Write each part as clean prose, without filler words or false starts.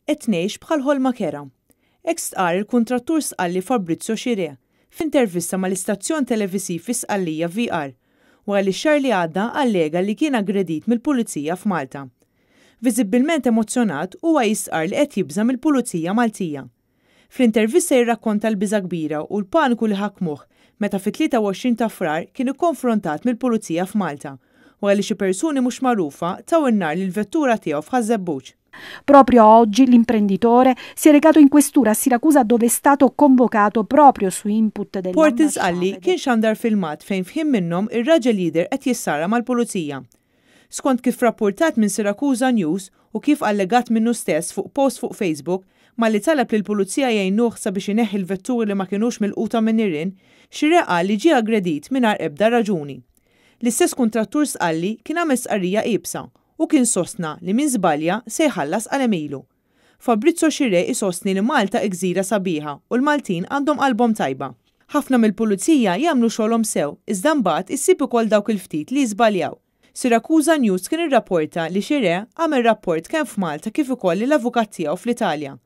qed tgħix bħal ħolma kera. Hekk stqarr il-kuntrattur Sqalli Fabrizio Xirè f'intervista mal-istazzjon televisiv fi Sqallija VR wara li x-xahar li għadda allega li kien aggredit mill-Pulizija f'Malta. Viżibbilment emozzjonat huwa jistqarr li qed jibża mill-Pulizija Maltija. Fl-intervista jirrakkonta l-biża' kbira u l-paniku li ħakmuh meta fit-23 ta' Frar kien ikkonfrontat mill-Pulizija f'Malta wara li xi persuni mhux magħrufa taw in-nar lill-vettura tiegħu f'Ħażebbuġ. Proprio oggi l'imprenditore si è recato in questura a Siracusa dove è stato convocato proprio su input del Porti Sqalli kien xandar filmat fejn fħim minnhom ir-raġel jidher qed jissara mal-pulizija. Skont kif rapportat minn Siracusa News u kif allegat minnu stess fuq post fuq Facebook malli talab li l-pulizija jgħinuh sabiex ineħħi l-vetturi li ma kinux milquta minn nirien, Xirè qal li ġie aggredit mingħajr ebda raġuni. L-istess kuntrattur Sqalli kien għamel stqarrija qiebsa u kien sostna li min żbalja se jħallas għal emilu. Fabrizio Xirè isostni li Malta gżira sabiħa u l-Maltin għandhom qalbhom tajba. Ħafna mill-pulizija jagħmlu xogħolhom sew, iżda mbagħad issib ukoll dawk il-ftit li żbaljaw. Siracusa News kien irrapporta li Xirè għamel rapport kemm f'Malta kif ukoll l-avukat tiegħu fl-Italja.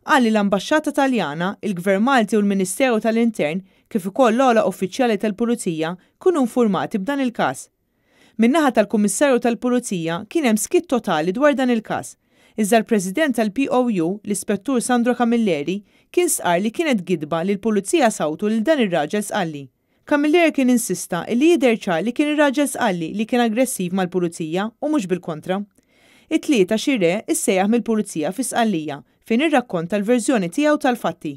Qal li l-Ambaxxata Taljana, il-Gvern Malti u l-Ministeru tal-Intern kif ukoll l-ogħla uffiċjali tal-Pulizija kunu infurmati b'dan il-każ. Min-naħa tal-Kummissarju tal-Pulizija kien hemm skit totali dwar dan il-każ. Iżda l-President tal-POU, l-Ispettur Sandro Camilleri, kien stqarr li kienet gidba li l-Pulizija sawtu lil dan ir-raġel Sqalli. Camilleri kien insista li jidher ċar li kien ir-raġel Sqalli li kien aggressiv mal-Pulizija u mhux bil-kontra. It-tlieta Xirè issejjaħ mill-Pulizija fi Sqallija fejn irrakkonta l-verżjoni tiegħu tal-fatti.